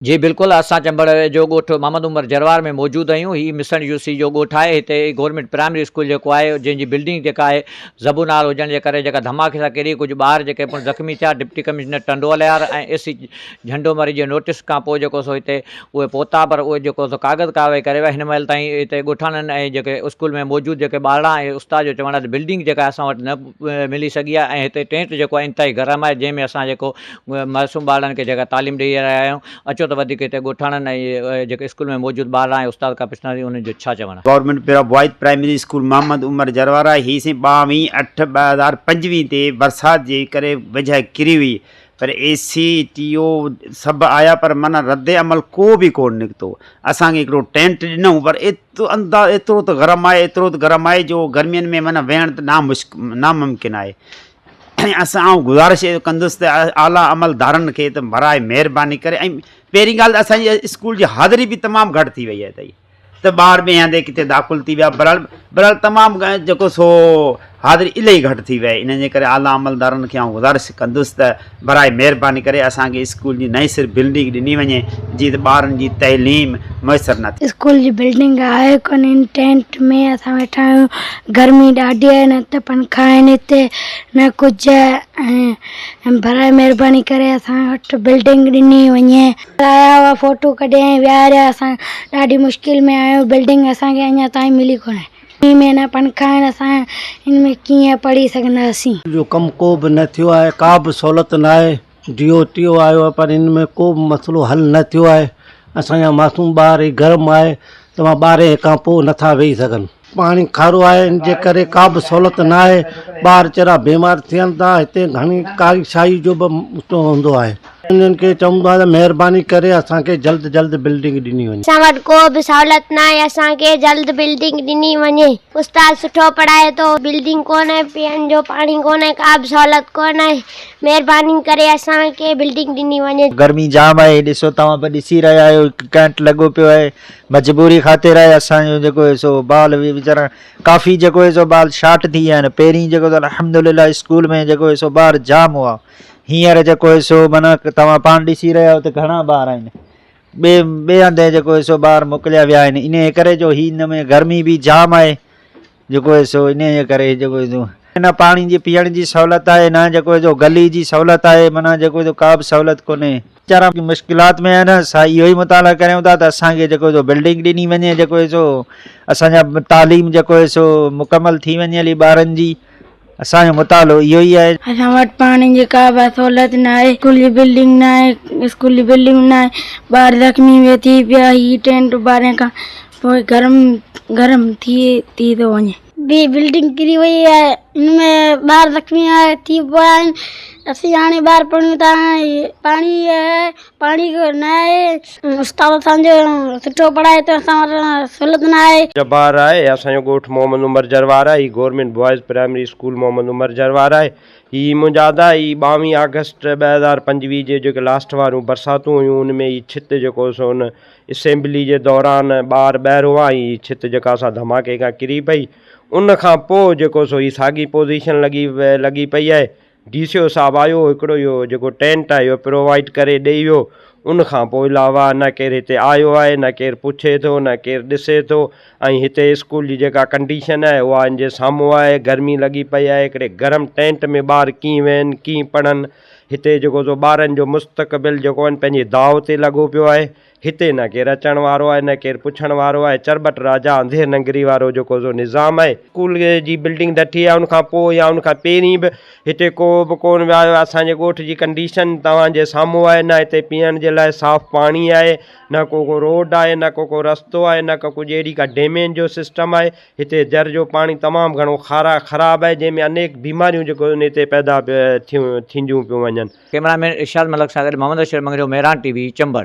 जी बिल्कुल, असां चंबड़ जो ॻोठ मोहम्मद उमर जरवार में मौजूद आहियूं। ही मिशन यूसी जो ॻोठ आहे। हिते गवर्नमेंट प्राइमरी स्कूल जेको आहे, जंहिंजी बिल्डिंग जेका आहे ज़बू नाल हुजण जे करे जेका धमाके सां किरी कुझु ॿार जेके पिणु ज़ख़्मी थिया। डिप्टी कमिश्नर टंडोलियार ऐं एसी झंडोमरी जे नोटिस खां पोइ जेको सो हिते उहे पहुता, पर उहे जेको सो काग़ज़ कारवाई करे विया। हिन महिल ताईं हिते ॻोठाणनि ऐं जेके स्कूल में मौजूदु जेके ॿारड़ा ऐं उस्ताद जो चवण आहे त बिल्डिंग जेका असां वटि न मिली सघी आहे। ऐं हिते टेंट जेको आहे इंतिहाई गरम आहे, जंहिंमें असां जेको मासूम ॿारनि खे जेका तालीम ॾेई रहिया आहियूं। अचो त वधीक हिते ॻोठाणनि जेके स्कूल में मौजूद ॿार आहिनि उस्ताद का पुछंदासीं उन्हनि जो छा चवणु आहे। गवर्नमेंट पहिरियों बॉयज़ प्राइमरी स्कूल मोहम्मद उमर जरवारा ही से 22/8/2025 ते बरसाति जे करे वजह किरी हुई, पर AC TO सभु आया, पर माना रद्द अमल को बि कोन निकितो। असांखे हिकिड़ो टेंट ॾिनऊं, पर एतिरो त गरम आहे जो गर्मियुनि में माना वेहण त नामुमकिन आहे। असां गुज़ारिश कंदुसि त आला अमलदारनि खे त भराए महिरबानी करे। ऐं पहिरीं ॻाल्हि त असांजी स्कूल जी हाज़िरी बि तमामु घटि थी वई आहे त ॿार ॿिए हंधि किथे दाख़िल थी विया। बरहाल तमामु जेको सो हाज़िरी इलाही घटि थी वई। इन जे करे आला अमलदारनि खे आउं गुज़ारिश कंदुसि त भराए महिरबानी करे असांखे स्कूल जी नई सिर्फ़ु बिल्डिंग ॾिनी वञे, जीअं त ॿारनि जी तइलीम मुयसरु न थिए। स्कूल जी बिल्डिंग आहे कोन, टेंट में असां वेठा आहियूं। गर्मी ॾाढी आहे, न त पंखा आहिनि हिते न कुझु। ऐं भराए महिरबानी करे असां वटि बिल्डिंग ॾिनी वञे। आया हुआ फोटो कढियईं, विहारिया। असां ॾाढी मुश्किल में आहियूं, बिल्डिंग असांखे अञा ताईं मिली कोन्हे। में न पंखा आहिनि, असां हिन में कीअं पढ़ी सघंदासीं। जो कमु को बि न थियो आहे, का बि सहूलियत न आहे। DOTO आयो आहे, पर हिन में को बि मसइलो हल न थियो आहे। असांजा मासूम ॿार ई गरम आहे, तव्हां 12 खां पोइ नथा वेही सघनि। पाणी खारो आहे, इन जे करे का बि सहूलियत न आहे। ॿार चरा बीमार थियनि था। हिते घणी कारी शाही जो बि हूंदो आहे। इन्हनि खे चवंदो आहे त महिरबानी करे असांखे जल्द बिल्डिंग ॾिनी वञे। असां वटि को बि सहूलियत न आहे, असांखे जल्द बिल्डिंग ॾिनी वञे। उस्ताद सुठो पढ़ाए थो, बिल्डिंग कोन्हे, पीअण जो पाणी कोन्हे, का बि सहूलियत कोन आहे। महिरबानी करे असांखे बिल्डिंग ॾिनी वञे। गर्मी जाम आहे, ॾिसो तव्हां बि ॾिसी रहिया आहियो, कैंट लॻो पियो आहे। मजबूरी ख़ातिर आहे असांजो जेको आहे सो ॿार वीचारा काफ़ी जेको आहे सो ॿार शार्ट थी विया आहिनि। पहिरीं जेको त अल्हम्दुलिल्लाह स्कूल में जेको आहे सो ॿार जाम हुआ। हींअर जेको आहे सो माना तव्हां पाण ॾिसी रहिया आहियो त घणा ॿार आहिनि। ॿिए हंधि जेको आहे सो ॿार मोकिलिया विया आहिनि। इन करे जो हिन में गर्मी बि जाम आहे, जेको आहे सो इन जे करे जेको आहे सो न पाणी जी पीअण जी सहूलियत आहे, न जेको आहे सो गली जी सहूलियत आहे। माना जेको आहे सो का बि सहूलियत कोन्हे। वीचारा मुश्किलात में आहिनि। असां इहो ई मुताला करियूं था त असांखे जेको आहे सो बिल्डिंग ॾिनी वञे, जेको आहे सो असांजा तालीम जेको आहे सो मुकमल थी वञे हली ॿारनि जी। असांजो मुतालो इहो ई आहे। असां वटि पाणी जी का बि सहूलियत न आहे, स्कूल जी बिल्डिंग न आहे, ॿार ज़ख़्मी थी पिया। ही टेंट 12 खां पोइ गरम थी थो वञे। ॿी बिल्डिंग किरी वई आहे, हिनमें ॿार ज़ख़्मी थी पिया आहिनि। असीं हाणे ॿार पढ़ूं था, पाणी आहे, पाणी न आहे। उस्ताद असांजो सुठो पढ़ाए थो, असां वटि सहूलियत न आहे। जबार आहे, असांजो ॻोठ मोहम्मद उमर जरवार आहे। ही government boys primary school Mohammad Umar Jarwar आहे। ही मुंजादा ही 22 अगस्त 2025 जे जेके लास्ट वारियूं बरसातूं हुयूं, उन में ही छित जेको सो उन असेंबली जे दौरान ॿार ॿाहिरि हुआ। ही छित जेका असां धमाके खां किरी पई, उन खां पोइ जेको सो ही साॻी पोज़ीशन लॻी पई आहे। DCO साहिबु आयो, हिकिड़ो इहो जेको टेंट आहे इहो प्रोवाइड करे ॾेई वियो। उन खां पोइ अलावा न केरु हिते आयो आहे, न केरु पुछे थो, न केरु ॾिसे थो। ऐं हिते स्कूल जी जेका कंडीशन आहे उहा इन जे साम्हूं आहे। गर्मी लॻी पई आहे, हिकिड़े गरम टेंट में ॿार कीअं वेहनि, कीअं पढ़नि। हिते जेको सो ॿारनि जो मुस्तक़बिल जेको आहिनि पंहिंजी दाव ते लॻो पियो आहे। हिते न केरु अचण वारो आहे, न केरु पुछण वारो आहे। चरबट राजा अंधेर नंगरी वारो जेको सो निज़ाम आहे। स्कूल जी बिल्डिंग ॾठी आहे, उनखां पोइ या उनखां पहिरीं बि हिते को बि कोन वियो आहे। असांजे ॻोठ जी कंडीशन तव्हांजे साम्हूं आहे। न हिते पीअण जे लाइ साफ़ु पाणी आहे, न को रोड आहे, न को रस्तो आहे, न को कुझु अहिड़ी का डेमेज जो सिस्टम आहे। हिते जर जो पाणी तमामु घणो ख़राबु आहे, जंहिंमें अनेक बीमारियूं जेको आहिनि हिते पैदा थींदियूं पियूं वञनि। कैमरामैन इरशाद मलक सां गॾु मोहम्मद अशरफ मंगरियो, मेहरान TV चंबड़।